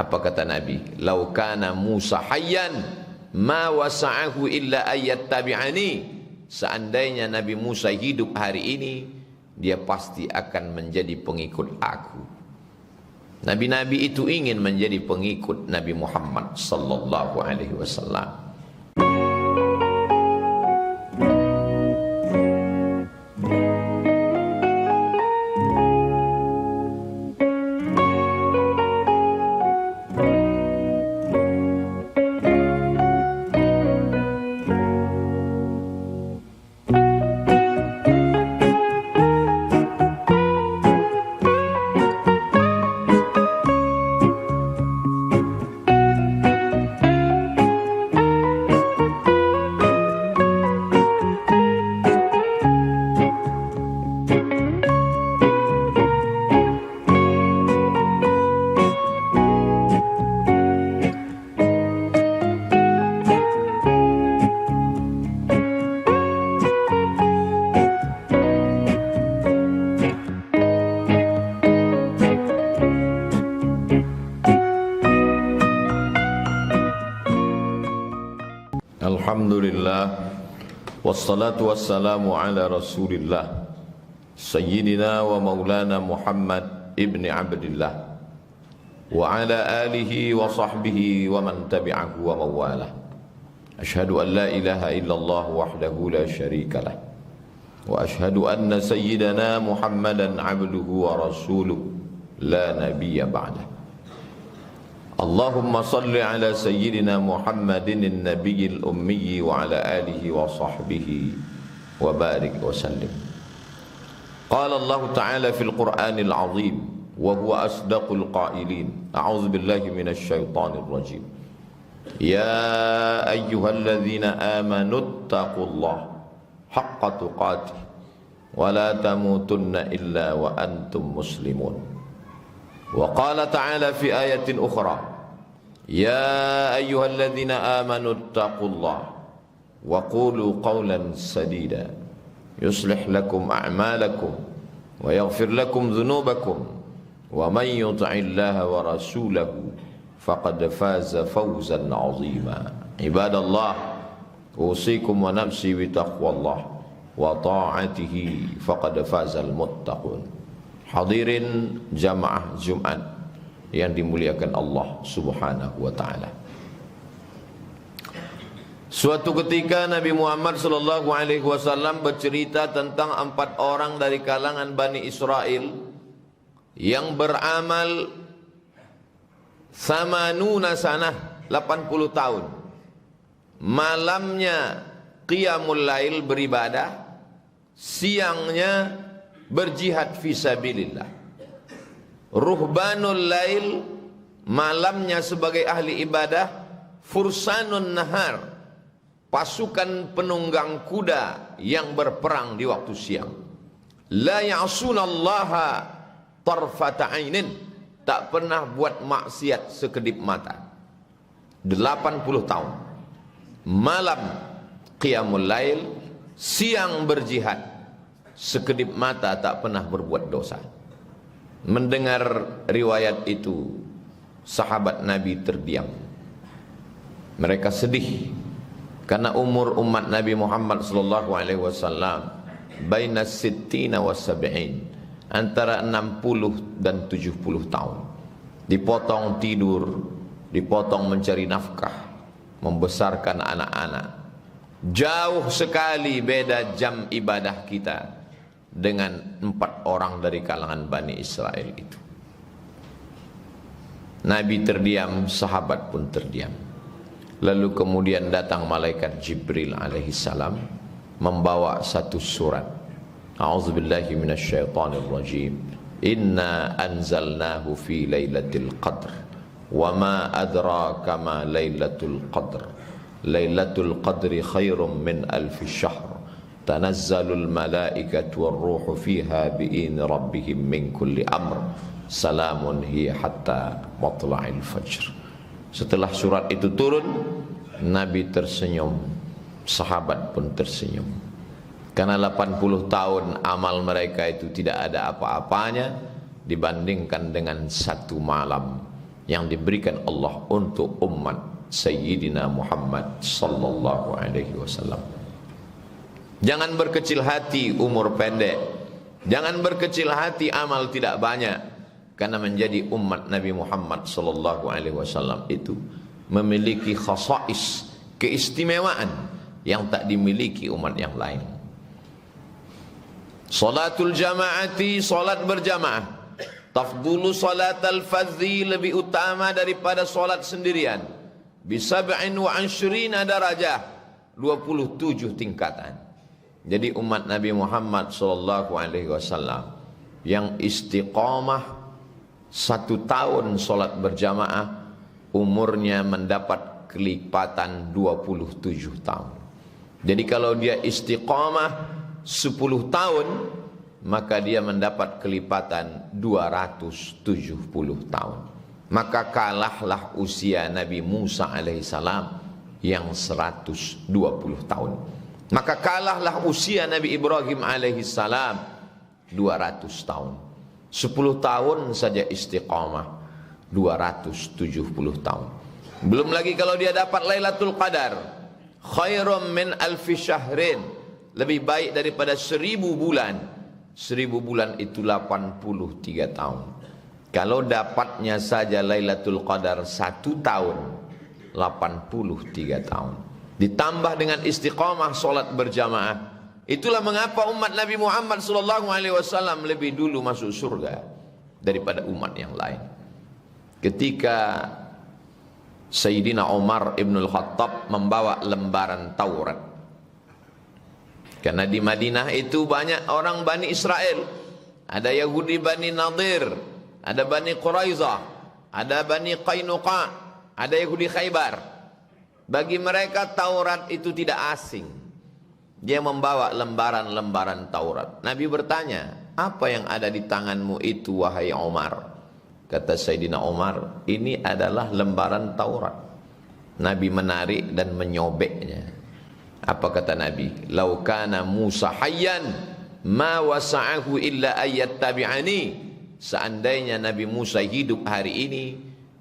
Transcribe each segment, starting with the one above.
Apa kata Nabi? Lau kana Musa hayyan ma wasa'ahu illa ayyattabi'ani. Seandainya Nabi Musa hidup hari ini, dia pasti akan menjadi pengikut aku. Nabi-nabi itu ingin menjadi pengikut Nabi Muhammad sallallahu alaihi wasallam. Alhamdulillah, wassalatu wassalamu ala rasulillah Sayyidina wa maulana Muhammad ibn Abdillah wa ala alihi wa sahbihi wa man tabi'ahu wa mawalah. Ashhadu an la ilaha illallah wahdahu la syarika lah, wa ashhadu anna sayyidana Muhammadan abduhu wa rasuluh la nabiyya ba'dah. Allahumma salli ala sayyidina Muhammadin an-nabiyil ummi wa ala alihi wa sahbihi wa barik wa sallim. Qala Allah Ta'ala fil Qur'anil azim wa huwa asdaqul qailin. A'udzu billahi minasy syaithanir rajim. Ya ayyuhalladzina amanu taqullaha haqqa tuqatih wa la tamutunna illa wa antum muslimun. Wa qala ta'ala fi ayatin ukhra, ya ayyuhalladzina amanu taqullaha wa qulu qawlan sadida yuslih lakum a'malakum wa yaghfir lakum dhunubakum wa man yuti'illaha wa rasulahu faqad faza fawzan 'azima. Ibadallah, usikum wa nafsi bi taqwallah wa ta'atihi faqad fazal muttaqun. Hadirin jamaah Jumat yang dimuliakan Allah Subhanahu wa taala. Suatu ketika Nabi Muhammad sallallahu alaihi wasallam bercerita tentang 4 orang dari kalangan Bani Israel yang beramal samanuna sanah, 80 tahun. Malamnya qiyamul lail beribadah, siangnya berjihad fisabilillah. Ruhbanul lail, malamnya sebagai ahli ibadah. Fursanun nahar, pasukan penunggang kuda yang berperang di waktu siang. La ya'sunallaha tarfata ainin, tak pernah buat maksiat sekedip mata. 80 tahun. Malam qiyamul lail, siang berjihad, sekedip mata tak pernah berbuat dosa. Mendengar riwayat itu, sahabat Nabi terdiam. Mereka sedih karena umur umat Nabi Muhammad sallallahu alaihi wasallam baina sittina wa sab'in, antara 60 dan 70 tahun. Dipotong tidur, dipotong mencari nafkah, membesarkan anak-anak. Jauh sekali beda jam ibadah kita dengan 4 orang dari kalangan Bani Israel itu. Nabi terdiam, sahabat pun terdiam. Lalu kemudian datang malaikat Jibril alaihi salam membawa satu surat. A'udzubillahi minasyaitonir rajim. Inna anzalnahu fi lailatul qadr wa ma adraka ma lailatul qadr. Lailatul qadri khairum min alfi syahr. Tanazzalul malaikatu warruhu fiha bi'in rabbihim min kulli amr. Salamun hiya hatta matla'il fajr. Setelah surat itu turun, Nabi tersenyum, sahabat pun tersenyum. Karena 80 tahun amal mereka itu tidak ada apa-apanya dibandingkan dengan satu malam yang diberikan Allah untuk umat Sayyidina Muhammad sallallahu alaihi wasallam. Jangan berkecil hati umur pendek, jangan berkecil hati amal tidak banyak, karena menjadi umat Nabi Muhammad sallallahu alaihi wasallam itu memiliki khasais, keistimewaan yang tak dimiliki umat yang lain. Salatul jamaati, salat berjamaah, tafdulu salatal fadzi, lebih utama daripada salat sendirian, bisab'in wa 'ashrina darajah, 27 tingkatan. Jadi umat Nabi Muhammad sallallahu alaihi wasallam yang istiqamah 1 tahun salat berjamaah, umurnya mendapat kelipatan 27 tahun. Jadi kalau dia istiqamah 10 tahun, maka dia mendapat kelipatan 270 tahun. Maka kalahlah usia Nabi Musa alaihissalam yang 120 tahun. Maka kalahlah usia Nabi Ibrahim alaihissalam 200 tahun. 10 tahun saja istiqamah, 270 tahun. Belum lagi kalau dia dapat Lailatul Qadar, khairum min alfi syahrin, lebih baik daripada 1000 bulan. 1000 bulan itu 83 tahun. Kalau dapatnya saja Lailatul Qadar 1 tahun, 83 tahun. Ditambah dengan istiqamah solat berjamaah. Itulah mengapa umat Nabi Muhammad SAW lebih dulu masuk surga daripada umat yang lain. Ketika Sayyidina Umar ibn al-Khattab membawa lembaran Taurat, karena di Madinah itu banyak orang Bani Israel, ada Yahudi Bani Nadir, ada Bani Quraizah, ada Bani Qainuqa, ada Yahudi Khaybar. Bagi mereka Taurat itu tidak asing. Dia membawa lembaran-lembaran Taurat. Nabi bertanya, apa yang ada di tanganmu itu wahai Umar? Kata Sayyidina Umar, ini adalah lembaran Taurat. Nabi menarik dan menyobeknya. Apa kata Nabi? Lau kana Musa hayyan ma wasa'ahu illa ayat tabi'ani. Seandainya Nabi Musa hidup hari ini,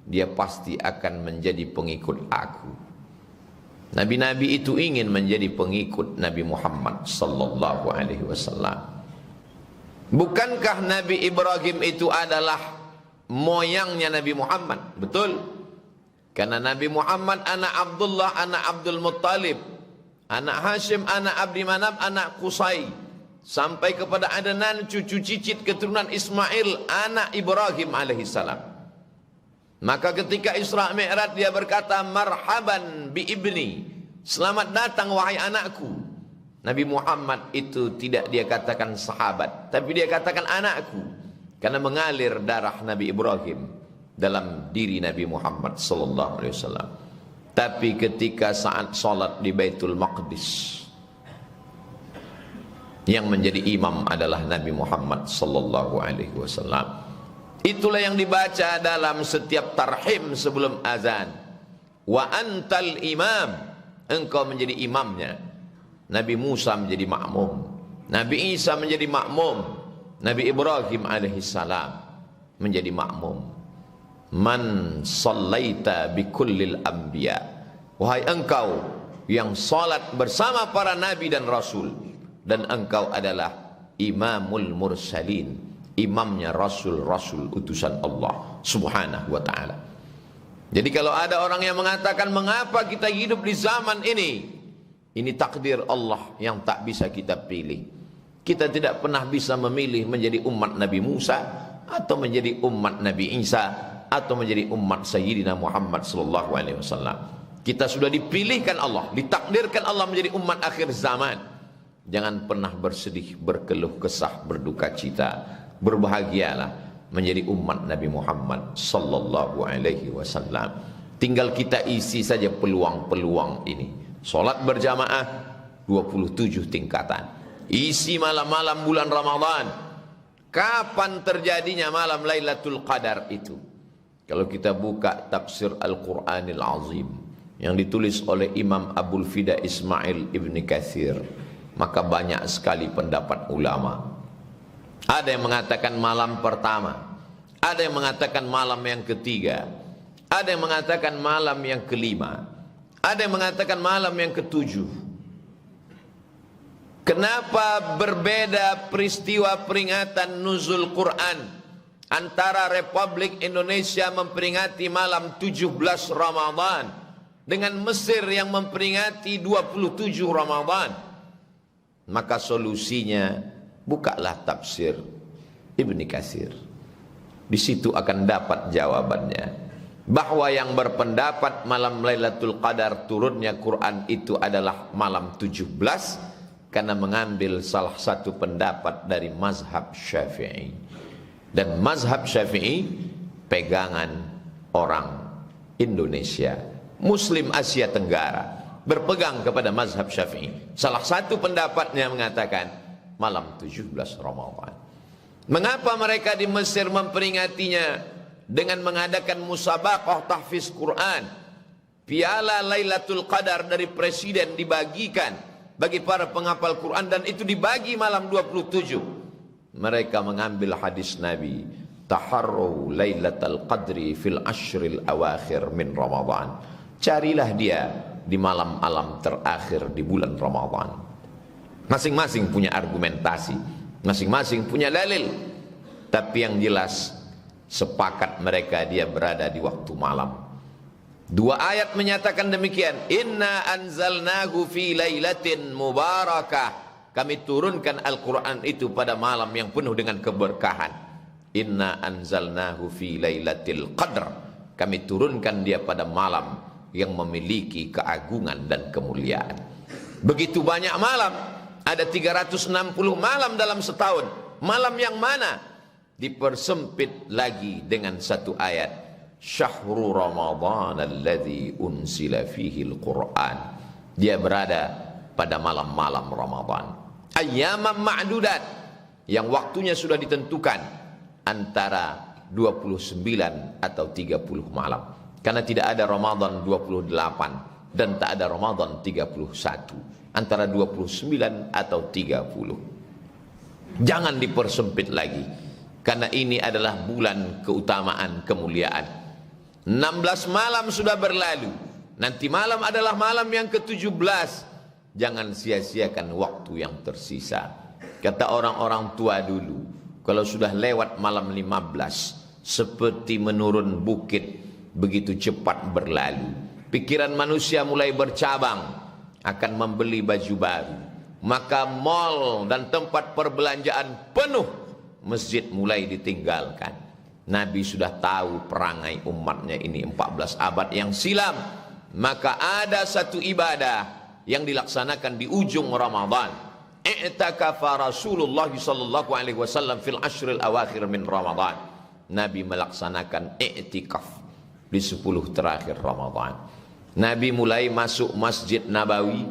dia pasti akan menjadi pengikut aku. Nabi-nabi itu ingin menjadi pengikut Nabi Muhammad sallallahu alaihi wasallam. Bukankah Nabi Ibrahim itu adalah moyangnya Nabi Muhammad? Betul. Karena Nabi Muhammad anak Abdullah, anak Abdul Muttalib, anak Hashim, anak Abdi Manaf, anak Qusay, sampai kepada Adnan, cucu cicit keturunan Ismail, anak Ibrahim alaihissalam. Maka ketika Isra Mi'raj dia berkata, marhaban bi ibni, selamat datang wahai anakku. Nabi Muhammad itu tidak dia katakan sahabat, tapi dia katakan anakku, karena mengalir darah Nabi Ibrahim dalam diri Nabi Muhammad sallallahu alaihi wasallam. Tapi ketika saat salat di Baitul Maqdis, yang menjadi imam adalah Nabi Muhammad sallallahu alaihi wasallam. Itulah yang dibaca dalam setiap tarhim sebelum azan. Wa antal imam, engkau menjadi imamnya. Nabi Musa menjadi makmum, Nabi Isa menjadi makmum, Nabi Ibrahim alaihissalam menjadi makmum. Man sallaita bi kullil anbiya, wahai engkau yang salat bersama para nabi dan rasul, dan engkau adalah imamul mursalin, imamnya rasul-rasul utusan Allah subhanahu wa ta'ala. Jadi kalau ada orang yang mengatakan mengapa kita hidup di zaman ini takdir Allah yang tak bisa kita pilih. Kita tidak pernah bisa memilih menjadi umat Nabi Musa, atau menjadi umat Nabi Isa, atau menjadi umat Sayyidina Muhammad sallallahu alaihi wasallam. Kita sudah dipilihkan Allah, ditakdirkan Allah menjadi umat akhir zaman. Jangan pernah bersedih, berkeluh kesah, berduka cita. Berbahagialah menjadi umat Nabi Muhammad sallallahu alaihi wasallam. Tinggal kita isi saja peluang-peluang ini. Salat berjamaah 27 tingkatan. Isi malam-malam bulan Ramadan. Kapan terjadinya malam Lailatul Qadar itu? Kalau kita buka tafsir Al-Qur'anil Azim yang ditulis oleh Imam Abul Fida Ismail Ibn Katsir, maka banyak sekali pendapat ulama. Ada yang mengatakan malam pertama, ada yang mengatakan malam yang ketiga, Ada yang mengatakan malam yang kelima, ada yang mengatakan malam yang ketujuh. Kenapa berbeda peristiwa peringatan nuzul Quran antara Republik Indonesia memperingati malam 17 Ramadan dengan Mesir yang memperingati 27 Ramadan? Maka solusinya, bukalah tafsir Ibnu Katsir. Di situ akan dapat jawabannya. Bahwa yang berpendapat malam Lailatul Qadar turunnya Quran itu adalah malam 17 karena mengambil salah satu pendapat dari mazhab Syafi'i. Dan mazhab Syafi'i pegangan orang Indonesia, Muslim Asia Tenggara, berpegang kepada mazhab Syafi'i. Salah satu pendapatnya mengatakan malam 17 Ramadan. Mengapa mereka di Mesir memperingatinya dengan mengadakan musabaqah tahfiz Quran? Piala Lailatul Qadar dari presiden dibagikan bagi para penghafal Quran dan itu dibagi malam 27. Mereka mengambil hadis Nabi, taharru Lailatul Qadri fil ashril awakhir min Ramadan. Carilah dia di malam-malam terakhir di bulan Ramadan. Masing-masing punya argumentasi, masing-masing punya dalil. Tapi yang jelas sepakat mereka dia berada di waktu malam. Dua ayat menyatakan demikian. Inna anzalnahu fi lailatin mubarakah. Kami turunkan Al-Quran itu pada malam yang penuh dengan keberkahan. Inna anzalnahu fi lailatul qadr. Kami turunkan dia pada malam yang memiliki keagungan dan kemuliaan. Begitu banyak malam. Ada 360 malam dalam setahun. Malam yang mana? Dipersempit lagi dengan satu ayat, syahrul Ramadan alladzi unsila fihi al-Quran. Dia berada pada malam-malam Ramadan, ayyaman ma'dudat, yang waktunya sudah ditentukan antara 29 atau 30 malam. Karena tidak ada Ramadan 28 dan tak ada Ramadan 31, antara 29 atau 30. Jangan dipersempit lagi, karena ini adalah bulan keutamaan, kemuliaan. 16 malam sudah berlalu. Nanti malam adalah malam yang ke-17. Jangan sia-siakan waktu yang tersisa. Kata orang-orang tua dulu, kalau sudah lewat malam 15, seperti menurun bukit, begitu cepat berlalu. Pikiran manusia mulai bercabang, akan membeli baju baru. Maka mal dan tempat perbelanjaan penuh, masjid mulai ditinggalkan. Nabi sudah tahu perangai umatnya ini 14 abad yang silam. Maka ada satu ibadah yang dilaksanakan di ujung Ramadan. I'takafa Rasulullah sallallahu alaihi wasallam fil ashril awakhir min Ramadan. Nabi melaksanakan i'tikaf di 10 terakhir Ramadan. Nabi mulai masuk Masjid Nabawi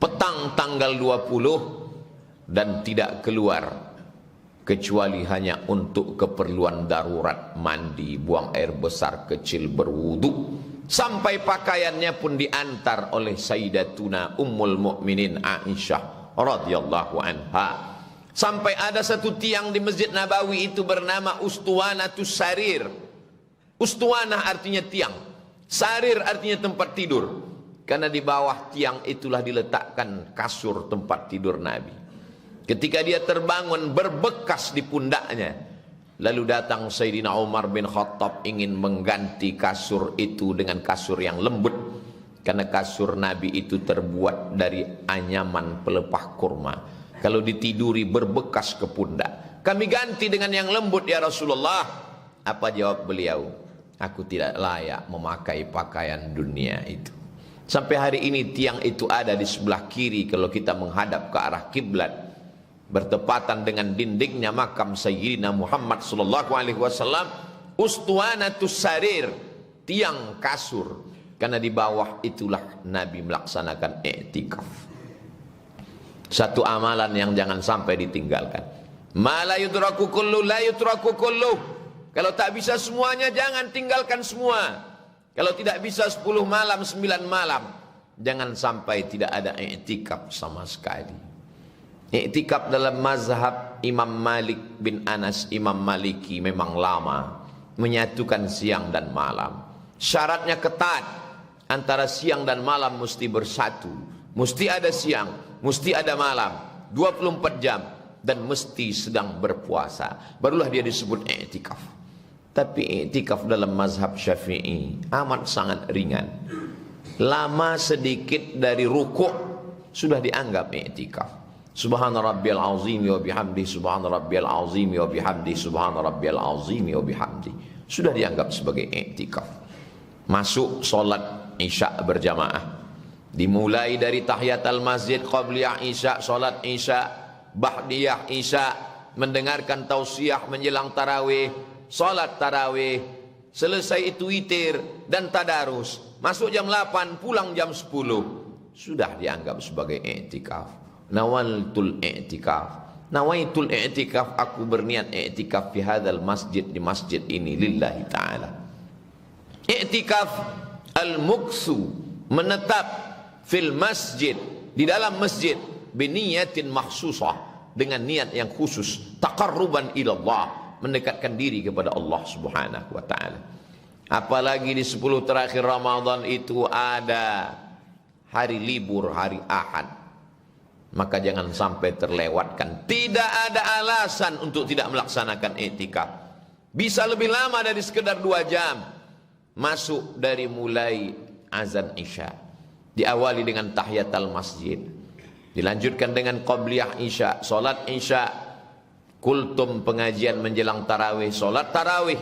petang tanggal 20 dan tidak keluar kecuali hanya untuk keperluan darurat, mandi, buang air besar kecil, berwudu. Sampai pakaiannya pun diantar oleh Sayyidatuna Ummul Mukminin Aisyah radhiyallahu anha. Sampai ada satu tiang di Masjid Nabawi itu bernama Ustuwanatus Sarir. Ustuwanah artinya tiang, sarir artinya tempat tidur. Karena di bawah tiang itulah diletakkan kasur tempat tidur Nabi. Ketika dia terbangun berbekas di pundaknya, lalu datang Sayyidina Umar bin Khattab ingin mengganti kasur itu dengan kasur yang lembut. Karena kasur Nabi itu terbuat dari anyaman pelepah kurma. Kalau ditiduri berbekas ke pundak. Kami ganti dengan yang lembut ya Rasulullah. Apa jawab beliau? Aku tidak layak memakai pakaian dunia itu. Sampai hari ini tiang itu ada di sebelah kiri kalau kita menghadap ke arah kiblat, bertepatan dengan dindingnya makam Sayyidina Muhammad sallallahu alaihi wasallam. Ustuwanatus Sarir, tiang kasur. Karena di bawah itulah Nabi melaksanakan i'tikaf. Satu amalan yang jangan sampai ditinggalkan. Ma la yudraku kullu la yutraku kullu. Kalau tak bisa semuanya, jangan tinggalkan semua. Kalau tidak bisa 10 malam, 9 malam, jangan sampai tidak ada i'tikaf sama sekali. I'tikaf dalam mazhab Imam Malik bin Anas, Imam Maliki memang lama, menyatukan siang dan malam. Syaratnya ketat. Antara siang dan malam mesti bersatu. Mesti ada siang, mesti ada malam, 24 jam, dan mesti sedang berpuasa. Barulah dia disebut i'tikaf. Tapi i'tikaf dalam mazhab Syafi'i amat sangat ringan. Lama sedikit dari rukuk sudah dianggap i'tikaf. Subhana rabbiyal azim wa bihamdi, subhana rabbiyal azim wa bihamdi, subhana rabbiyal azim wa bihamdi. Sudah dianggap sebagai i'tikaf. Masuk solat Isya berjamaah, dimulai dari tahiyatul masjid, qabliyah Isya, solat Isya, ba'diyah Isya, mendengarkan tausiah menjelang tarawih, solat tarawih, selesai itu witir dan tadarus, masuk jam 8, pulang jam 10, sudah dianggap sebagai i'tikaf. Nawaitul i'tikaf, aku berniat i'tikaf fi hadzal masjid, di masjid ini lillahi ta'ala. I'tikaf al-muksu, menetap fil masjid, di dalam masjid, biniyatin makhsusah, dengan niat yang khusus, taqarruban ilallah, mendekatkan diri kepada Allah subhanahu wa ta'ala. Apalagi di 10 terakhir Ramadan itu ada hari libur, hari Ahad, maka jangan sampai terlewatkan. Tidak ada alasan untuk tidak melaksanakan i'tikaf. Bisa lebih lama dari sekedar 2 jam. Masuk dari mulai azan Isya, diawali dengan tahiyatul masjid, dilanjutkan dengan qabliyah Isya, solat Isya, kultum pengajian menjelang tarawih, solat tarawih,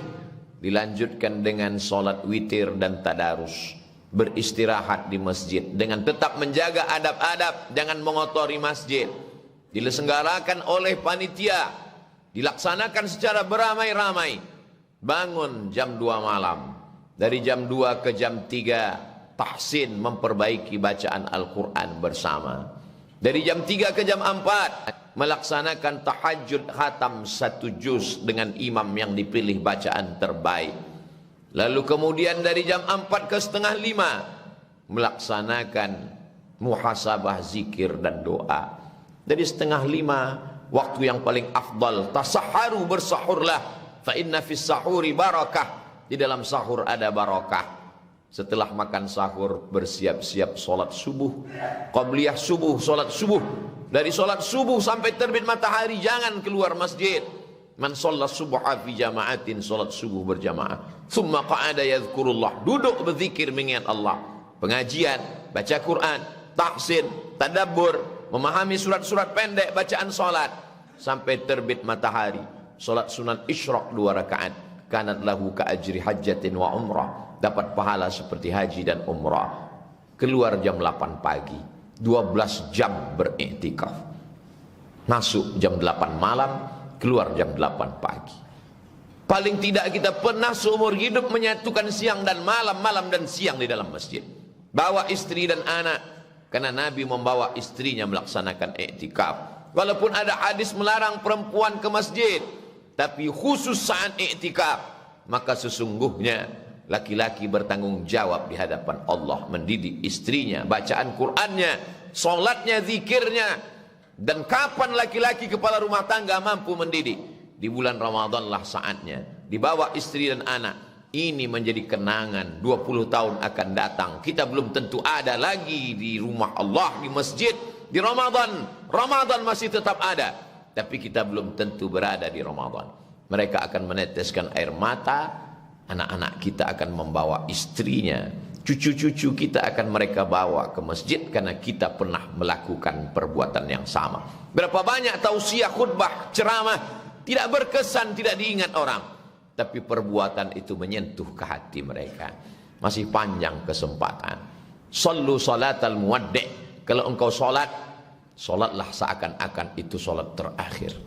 dilanjutkan dengan solat witir dan tadarus, beristirahat di masjid dengan tetap menjaga adab-adab, jangan mengotori masjid, diselenggarakan oleh panitia, dilaksanakan secara beramai-ramai. Bangun jam 2 malam, dari jam 2 ke jam 3 tahsin, memperbaiki bacaan Al-Quran bersama. Dari jam 3 ke jam 4 melaksanakan tahajud khatam 1 juz dengan imam yang dipilih bacaan terbaik. Lalu kemudian dari jam 4 ke setengah 5 melaksanakan muhasabah zikir dan doa. Dari setengah 5 waktu yang paling afdal, tasahharu, bersahurlah, fa inna fis sahuri barakah, di dalam sahur ada barakah. Setelah makan sahur bersiap-siap solat subuh, qabliyah subuh, solat subuh. Dari solat subuh sampai terbit matahari jangan keluar masjid. Man shalla subha fi jama'atin, solat subuh berjamaah. Tsumma qa'ada yadhkurullah, duduk berzikir mengingat Allah. Pengajian, baca Quran, tahsin, tadabbur, memahami surat-surat pendek bacaan solat sampai terbit matahari. Solat sunat isyraq 2 rakaat. Kanat lahu ka ajri hajjatin wa umrah, dapat pahala seperti haji dan umrah. Keluar jam 8 pagi, 12 jam beriktikaf. Masuk jam 8 malam, keluar jam 8 pagi. Paling tidak kita pernah seumur hidup menyatukan siang dan malam, malam dan siang di dalam masjid. Bawa istri dan anak, karena Nabi membawa istrinya melaksanakan iktikaf. Walaupun ada hadis melarang perempuan ke masjid, tapi khusus saat i'tikaf, maka sesungguhnya laki-laki bertanggung jawab di hadapan Allah, mendidik istrinya, bacaan Qur'annya, solatnya, zikirnya. Dan kapan laki-laki kepala rumah tangga mampu mendidik? Di bulan Ramadan lah saatnya. Dibawa istri dan anak. Ini menjadi kenangan 20 tahun akan datang. Kita belum tentu ada lagi di rumah Allah, di masjid, di Ramadan. Ramadan masih tetap ada, tapi kita belum tentu berada di Ramadan. Mereka akan meneteskan air mata, anak-anak kita akan membawa istrinya, cucu-cucu kita akan mereka bawa ke masjid karena kita pernah melakukan perbuatan yang sama. Berapa banyak tausiah, khutbah, ceramah tidak berkesan, tidak diingat orang, tapi perbuatan itu menyentuh ke hati mereka. Masih panjang kesempatan. Sallu salatal muwaddi', kalau engkau solatlah seakan-akan itu solat terakhir.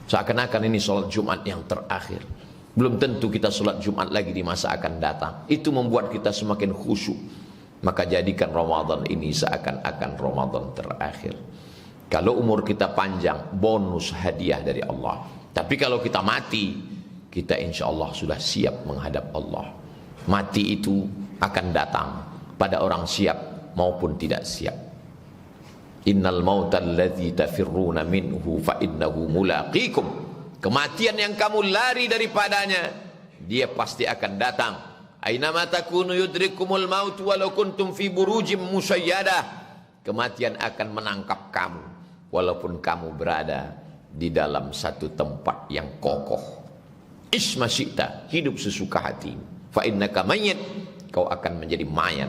Seakan-akan ini solat Jumat yang terakhir. Belum tentu kita solat Jumat lagi di masa akan datang. Itu membuat kita semakin khusyuk. Maka jadikan Ramadan ini seakan-akan Ramadan terakhir. Kalau umur kita panjang, bonus hadiah dari Allah. Tapi kalau kita mati, kita insya Allah sudah siap menghadap Allah. Mati itu akan datang pada orang siap maupun tidak siap. Innal mautal ladzi tafirruna minhu fa innahu mulaqikum. Kematian yang kamu lari daripadanya, dia pasti akan datang. Ainama takunu yudrikumul maut walau kuntum fi burujim musayyadah. Kematian akan menangkap kamu walaupun kamu berada di dalam satu tempat yang kokoh. Isma syi'ta, hidup sesuka hati. Fa innaka mayyit, kau akan menjadi mayat,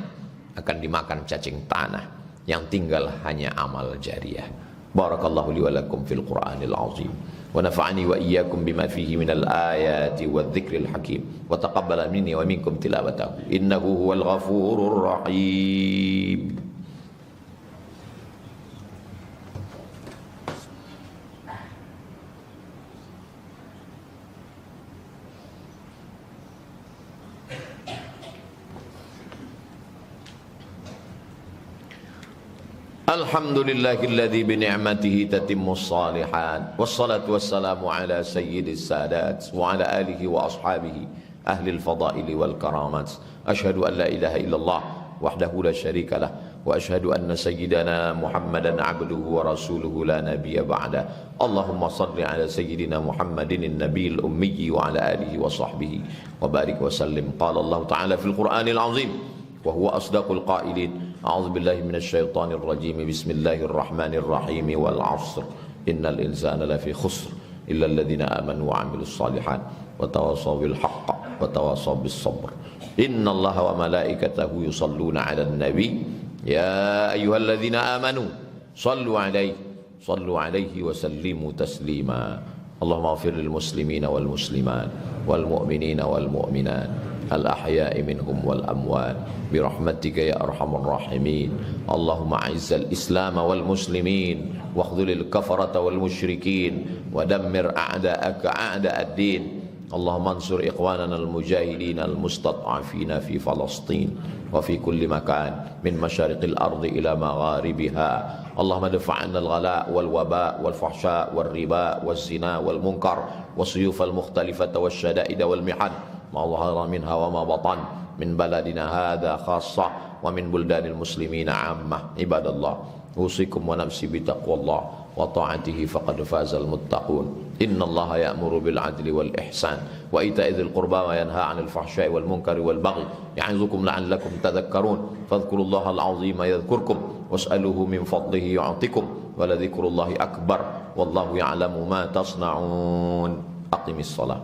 akan dimakan cacing tanah, yang tinggal hanya amal jariah. Barakallahu li wa lakum fil Qur'anil azim. ونفعني وإياكم بما فيه من الآيات والذكر الحكيم وتقبل مني ومنكم تلاوته إنه هو الغفور الرحيم. Alhamdulillahilladzi bini'matihi tatimmus shalihat. Wassalatu wassalamu ala sayyidis sadat wa ala alihi wa ashabihi ahli al-fadaili wal karamat. Asyhadu an la ilaha illallah wahdahu la syarika lah wa asyhadu anna sayyidana Muhammadan abduhu wa rasuluhu la nabiyya ba'da. Allahumma salli ala sayyidina Muhammadin nabiyil ummi wa ala alihi wa sahbihi wa barik wa sallim. Qala Allah ta'ala fil Qur'anil azim wa huwa asdaqul qailin. A'udzu billahi minasy syaithanir rajim. Bismillahirrahmanir rahim. Wal 'ashr. Innal insana lafi khusr illa alladziina aamanu wa 'amilus shalihat wa tawassaw bil haqq wa tawassaw bis sabr. Innallaha wa malaikatahu yusholluna 'alan nabi ya ayyuhalladziina aamanu shallu 'alaihi wa sallimu taslima. Allahumma ighfir lil muslimina wal muslimat wal mu'minina wal mu'minat al-ahya'i minhum wal amwat birahmatika ya arhamar rahimin. Allahumma a'izzal islam wal muslimin wa khudhulil kafarata wal musyrikin wa dammir a'da'aka a'da'ad din. Allahumma ansur ikhwanana al-mujahidin al-mustat'afina fi Falastin wa fi kulli makan min masyariqil ardi ila magharibiha. Allahumma dafa'anna al-ghala' wal waba' wal fahsya' wal riba wal zina wal munkar was-suyuf al-mukhtalifata wasyada'id wal mihan ma dhahara minha wa ma batan min baladina hadha khassah wa min buldanil muslimina 'ammah. Ibadallah, usikum wa nafsi bi taqwallah wa ta'atihi faqad fazal muttaqun. Innallaha ya'muru bil 'adli wal ihsan wa ita'i dzil qurba wa yanha 'anil fahsya'i wal munkari wal baghi ya'izukum la'allakum tadhakkarun. Fadhkurullahal 'azima yadhkurkum was'aluhu min fadlihi yu'tikum wa la dzikrullahi akbar wallahu ya'lamu ma tasna'un. Aqimis shalah.